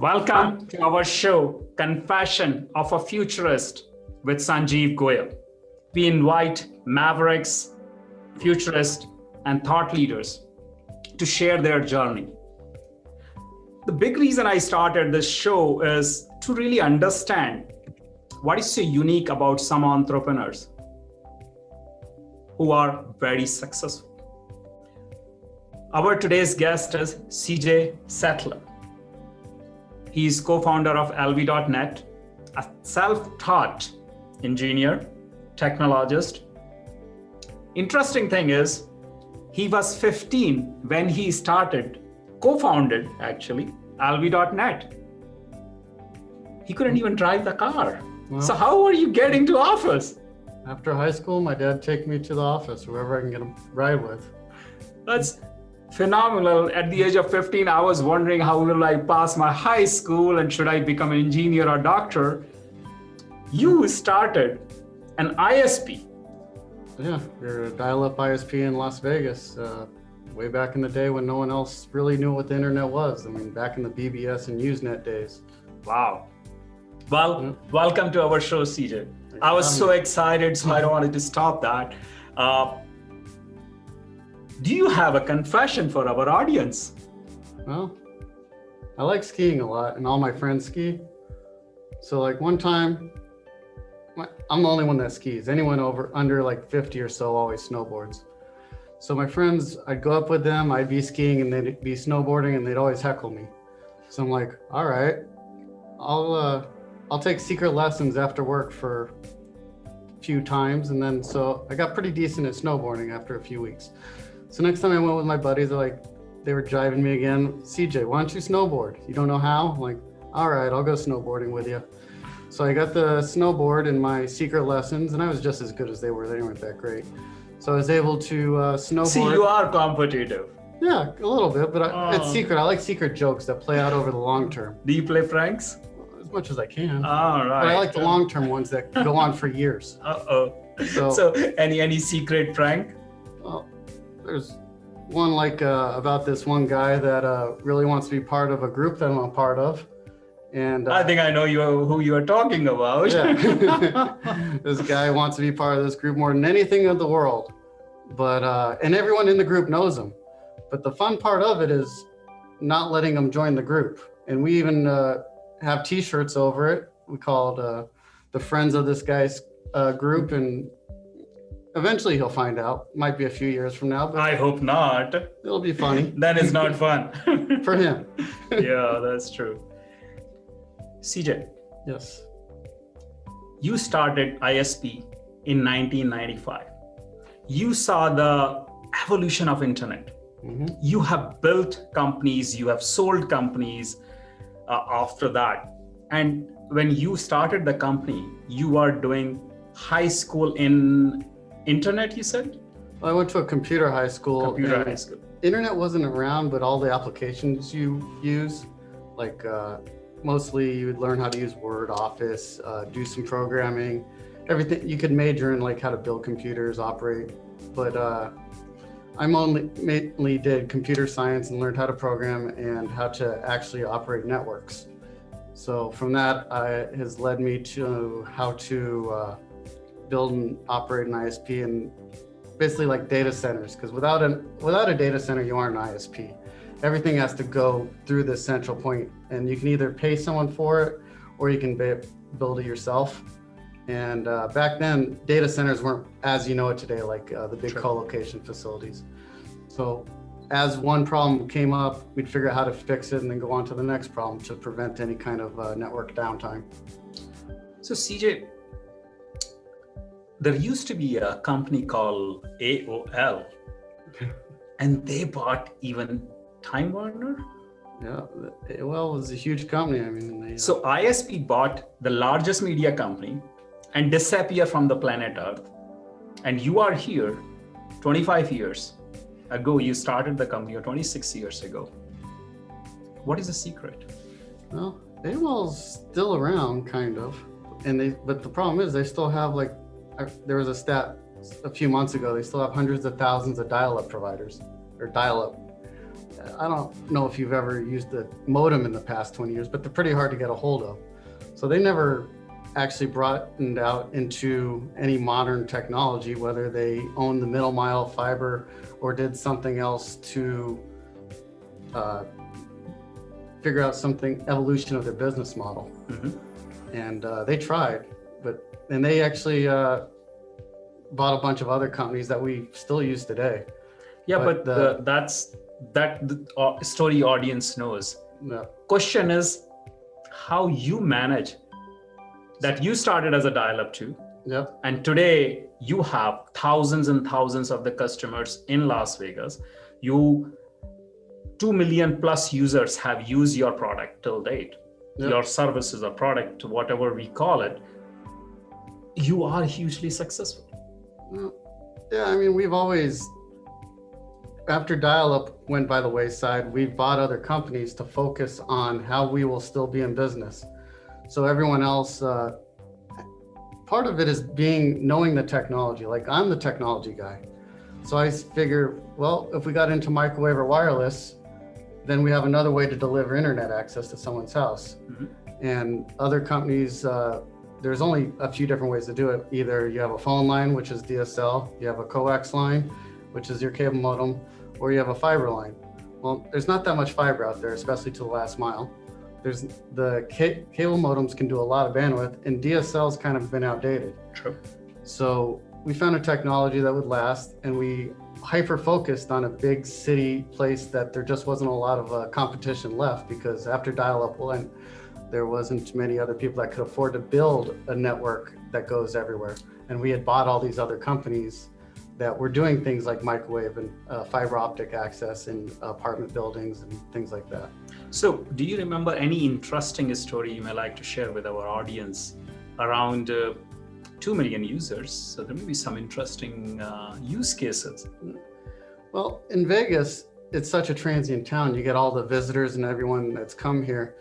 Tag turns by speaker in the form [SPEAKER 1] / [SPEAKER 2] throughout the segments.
[SPEAKER 1] Welcome to our show, Confession of a Futurist with Sanjiv Goyal. We invite mavericks, futurists, and thought leaders to share their journey. The big reason I started this show is to really understand what is so unique about some entrepreneurs who are very successful. Our today's guest is CJ Sattler. He is co-founder of LV.net, a self-taught engineer, technologist. Interesting thing is, he was 15 when he co-founded actually, LV.net. He couldn't even drive the car. Well, so how are you getting to office?
[SPEAKER 2] After high school, my dad take me to the office, whoever I can get a ride with.
[SPEAKER 1] That's phenomenal. At the age of 15, I was wondering how will I pass my high school and should I become an engineer or doctor? You started an ISP.
[SPEAKER 2] Yeah, we're a dial-up ISP in Las Vegas, way back in the day when no one else really knew what the internet was. I mean, back in the BBS and Usenet days.
[SPEAKER 1] Wow. Well, welcome to our show, CJ. I was so excited, so I don't want to stop that. Do you have a confession for our audience?
[SPEAKER 2] Well, I like skiing a lot and all my friends ski. So like one time, I'm the only one that skis. Anyone under like 50 or so always snowboards. So my friends, I'd go up with them, I'd be skiing and they'd be snowboarding and they'd always heckle me. So I'm like, all right, I'll take secret lessons after work for a few times. And then, so I got pretty decent at snowboarding after a few weeks. So next time I went with my buddies, they were jiving me again. CJ, why don't you snowboard? You don't know how? I'm like, all right, I'll go snowboarding with you. So I got the snowboard in my secret lessons and I was just as good as they were. They weren't that great. So I was able to snowboard.
[SPEAKER 1] See, you are competitive.
[SPEAKER 2] Yeah, a little bit, but it's secret. I like secret jokes that play out over the long term.
[SPEAKER 1] Do you play pranks?
[SPEAKER 2] As much as I can.
[SPEAKER 1] All right.
[SPEAKER 2] But I like the long-term ones that go on for years.
[SPEAKER 1] Uh-oh. So any secret prank?
[SPEAKER 2] Well, there's one about this one guy that really wants to be part of a group that I'm a part of. And
[SPEAKER 1] I think I know who you are talking about.
[SPEAKER 2] Yeah. This guy wants to be part of this group more than anything in the world. But and everyone in the group knows him. But the fun part of it is not letting him join the group. And we even have t-shirts over it. We call it the Friends of this guy's group. And eventually he'll find out. Might be a few years from now, but
[SPEAKER 1] I hope not.
[SPEAKER 2] It'll be funny.
[SPEAKER 1] That is not fun.
[SPEAKER 2] For him.
[SPEAKER 1] Yeah, that's true. CJ.
[SPEAKER 2] Yes.
[SPEAKER 1] You started ISP in 1995. You saw the evolution of internet. Mm-hmm. You have built companies, you have sold companies after that. And when you started the company, you were doing high school in internet, you said?
[SPEAKER 2] Well, I went to a computer high school.
[SPEAKER 1] Computer high school.
[SPEAKER 2] Internet wasn't around, but all the applications you use, mostly you would learn how to use Word, Office, do some programming, everything. You could major in how to build computers, operate. But I mainly did computer science and learned how to program and how to actually operate networks. So from that, has led me to how to build and operate an ISP and basically like data centers, because without a data center, you aren't an ISP. Everything has to go through this central point, and you can either pay someone for it or you can build it yourself. And back then, data centers weren't as you know it today, like the big co-location facilities. So as one problem came up, we'd figure out how to fix it and then go on to the next problem to prevent any kind of network downtime.
[SPEAKER 1] So CJ, there used to be a company called AOL, and they bought even Time Warner?
[SPEAKER 2] Yeah, AOL was a huge company. I mean,
[SPEAKER 1] So ISP bought the largest media company and disappeared from the planet Earth. And you are here 25 years ago. You started the company, or 26 years ago. What is the secret?
[SPEAKER 2] Well, AOL's still around, kind of. But the problem is they still have there was a stat a few months ago, they still have hundreds of thousands of dial-up providers, or dial-up I don't know if you've ever used the modem in the past 20 years, but they're pretty hard to get a hold of. So they never actually broadened out into any modern technology, whether they owned the middle mile fiber or did something else to figure out something, evolution of their business model. And they tried, and they actually bought a bunch of other companies that we still use today.
[SPEAKER 1] Yeah, but that's the story audience knows.
[SPEAKER 2] Yeah.
[SPEAKER 1] Question is how you manage that. You started as a dial-up too.
[SPEAKER 2] Yep.
[SPEAKER 1] And today you have thousands and thousands of the customers in Las Vegas. 2 million plus users have used your product till date. Yep. Your services or product, whatever we call it. You are hugely successful.
[SPEAKER 2] Yeah, I mean, we've always, after dial-up went by the wayside, we've bought other companies to focus on how we will still be in business. So everyone else, part of it is knowing the technology. Like, I'm the technology guy. So I figure, well, if we got into microwave or wireless, then we have another way to deliver internet access to someone's house. And other companies, there's only a few different ways to do it. Either you have a phone line, which is DSL, you have a coax line, which is your cable modem, or you have a fiber line. Well, there's not that much fiber out there, especially to the last mile. There's the cable modems can do a lot of bandwidth, and DSL's kind of been outdated.
[SPEAKER 1] True.
[SPEAKER 2] So we found a technology that would last, and we hyper-focused on a big city place that there just wasn't a lot of competition left, because after dial-up went, there wasn't many other people that could afford to build a network that goes everywhere. And we had bought all these other companies that were doing things like microwave and fiber optic access in apartment buildings and things like that.
[SPEAKER 1] So do you remember any interesting story you may like to share with our audience around 2 million users? So there may be some interesting use cases.
[SPEAKER 2] Well, in Vegas, it's such a transient town. You get all the visitors and everyone that's come here.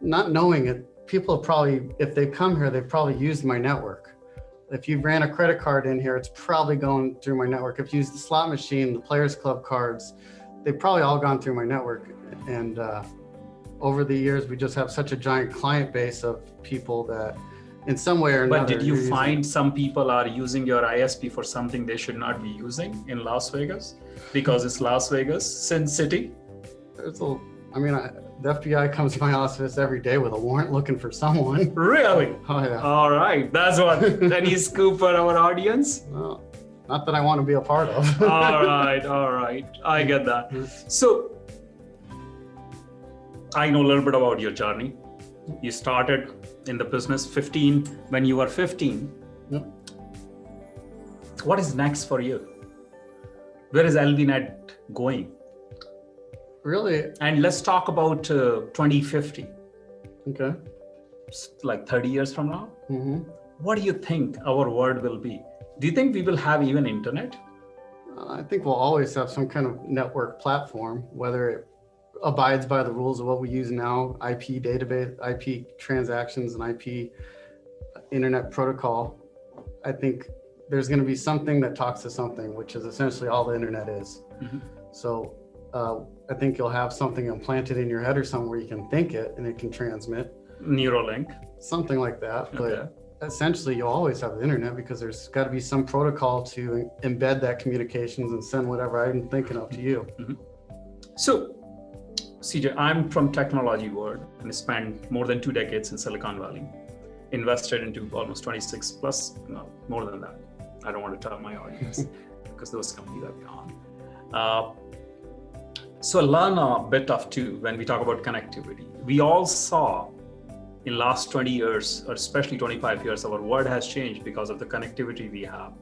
[SPEAKER 2] Not knowing it, people have probably, if they've come here, they've probably used my network. If you ran a credit card in here, it's probably going through my network. If you use the slot machine, the Players Club cards, they've probably all gone through my network. And over the years, we just have such a giant client base of people that in some way or another.
[SPEAKER 1] But did you find some people are using your ISP for something they should not be using in Las Vegas? Because it's Las Vegas, Sin City?
[SPEAKER 2] The FBI comes to my office every day with a warrant looking for someone.
[SPEAKER 1] Really?
[SPEAKER 2] Oh, yeah.
[SPEAKER 1] All right. That's what. Any scoop for our audience?
[SPEAKER 2] Well, not that I want to be a part of.
[SPEAKER 1] All right. I get that. So, I know a little bit about your journey. You started in the business when you were 15.
[SPEAKER 2] Yep.
[SPEAKER 1] What is next for you? Where is LVNet going?
[SPEAKER 2] Really?
[SPEAKER 1] And let's talk about 2050.
[SPEAKER 2] Okay.
[SPEAKER 1] Like 30 years from now.
[SPEAKER 2] Mm-hmm.
[SPEAKER 1] What do you think our world will be? Do you think we will have even internet?
[SPEAKER 2] I think we'll always have some kind of network platform, whether it abides by the rules of what we use now, IP database, IP transactions, and IP internet protocol. I think there's going to be something that talks to something, which is essentially all the internet is.
[SPEAKER 1] Mm-hmm.
[SPEAKER 2] So I think you'll have something implanted in your head or somewhere you can think it and it can transmit.
[SPEAKER 1] Neuralink.
[SPEAKER 2] Something like that.
[SPEAKER 1] Okay.
[SPEAKER 2] But essentially you'll always have the internet because there's got to be some protocol to embed that communications and send whatever I'm thinking of to you.
[SPEAKER 1] Mm-hmm. So, CJ, I'm from technology world and spent more than 2 decades in Silicon Valley. Invested into almost 26 plus, no, more than that. I don't want to tell my audience because those companies are gone. So learn a bit of too when we talk about connectivity. We all saw in last 20 years, or especially 25 years, our world has changed because of the connectivity we have.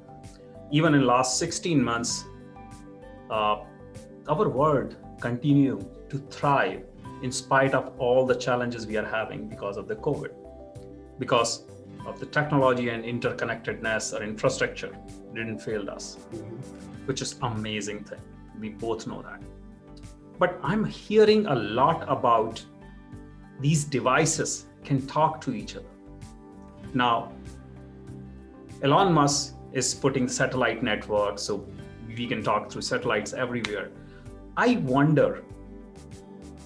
[SPEAKER 1] Even in last 16 months, our world continue to thrive in spite of all the challenges we are having because of the COVID. Because of the technology and interconnectedness or infrastructure didn't fail us, which is amazing thing. We both know that. But I'm hearing a lot about these devices can talk to each other. Now, Elon Musk is putting satellite networks, so we can talk through satellites everywhere. I wonder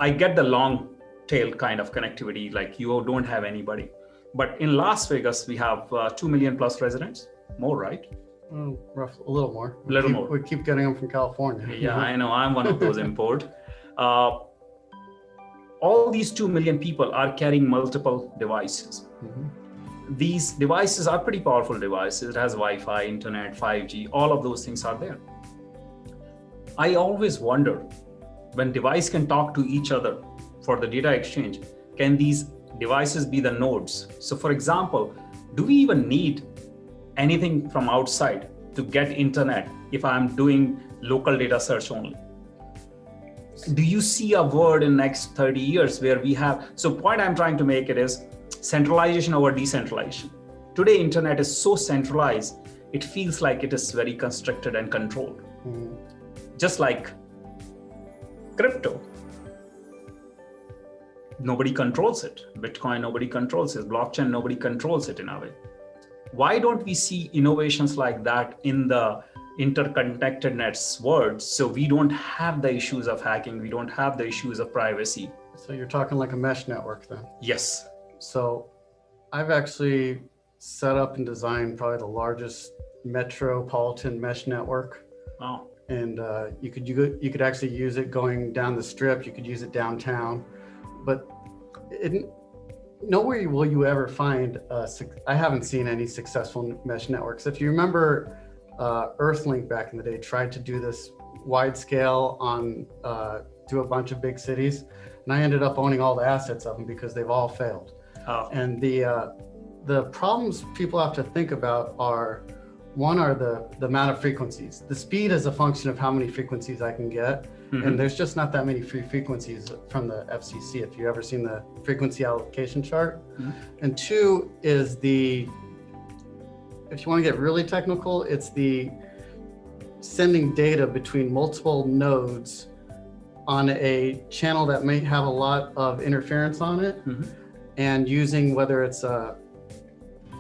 [SPEAKER 1] I get the long tail kind of connectivity, like you don't have anybody. But in Las Vegas, we have 2 million plus residents, more, right?
[SPEAKER 2] Roughly a little more.
[SPEAKER 1] More.
[SPEAKER 2] We keep getting them from California.
[SPEAKER 1] Yeah, I know. I'm one of those import. All these 2 million people are carrying multiple devices.
[SPEAKER 2] Mm-hmm.
[SPEAKER 1] These devices are pretty powerful devices. It has Wi-Fi, internet, 5G, all of those things are there. I always wonder, when devices can talk to each other for the data exchange, can these devices be the nodes? So for example, do we even need anything from outside to get internet if I'm doing local data search only? Do you see a world in next 30 years where we have, so point I'm trying to make it is centralization over decentralization. Today, internet is so centralized, it feels like it is very constricted and controlled.
[SPEAKER 2] Mm-hmm.
[SPEAKER 1] Just like crypto. Nobody controls it. Bitcoin, nobody controls it. Blockchain, nobody controls it in a way. Why don't we see innovations like that in the interconnectedness world, so we don't have the issues of hacking, we don't have the issues of privacy?
[SPEAKER 2] So you're talking like a mesh network then?
[SPEAKER 1] Yes.
[SPEAKER 2] So I've actually set up and designed probably the largest metropolitan mesh network.
[SPEAKER 1] Oh.
[SPEAKER 2] And you could actually use it going down the strip, you could use it downtown, but nowhere will you ever find, I haven't seen any successful mesh networks. If you remember, Earthlink back in the day tried to do this wide scale on to a bunch of big cities, and I ended up owning all the assets of them because they've all failed.
[SPEAKER 1] Oh.
[SPEAKER 2] And the problems people have to think about are, one are the amount of frequencies. The speed is a function of how many frequencies I can get, and there's just not that many free frequencies from the FCC if you've ever seen the frequency allocation chart. And two is if you want to get really technical, it's the sending data between multiple nodes on a channel that may have a lot of interference on it, and using whether it's a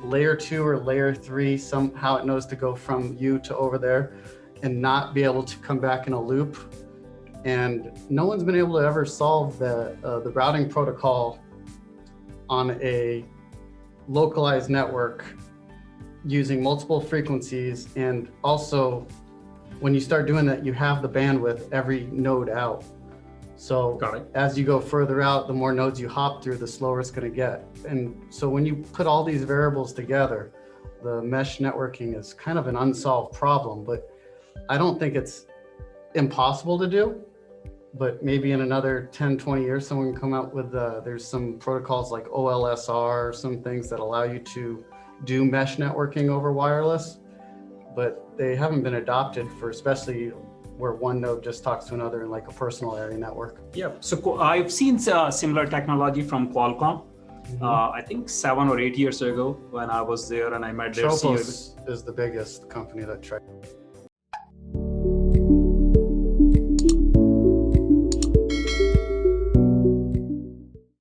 [SPEAKER 2] layer 2 or layer 3, somehow it knows to go from you to over there and not be able to come back in a loop. And no one's been able to ever solve the routing protocol on a localized network using multiple frequencies. And also, when you start doing that, you have the bandwidth every node out. So as you go further out, the more nodes you hop through, the slower it's going to get. And so when you put all these variables together, the mesh networking is kind of an unsolved problem, but I don't think it's impossible to do. But maybe in another 10, 20 years, someone can come out with, there's some protocols like OLSR, some things that allow you to do mesh networking over wireless, but they haven't been adopted for especially where one node just talks to another in like a personal area network.
[SPEAKER 1] Yeah, so I've seen similar technology from Qualcomm. I think 7 or 8 years ago when I was there and I met their CEO.
[SPEAKER 2] Tropos is the biggest company that tried.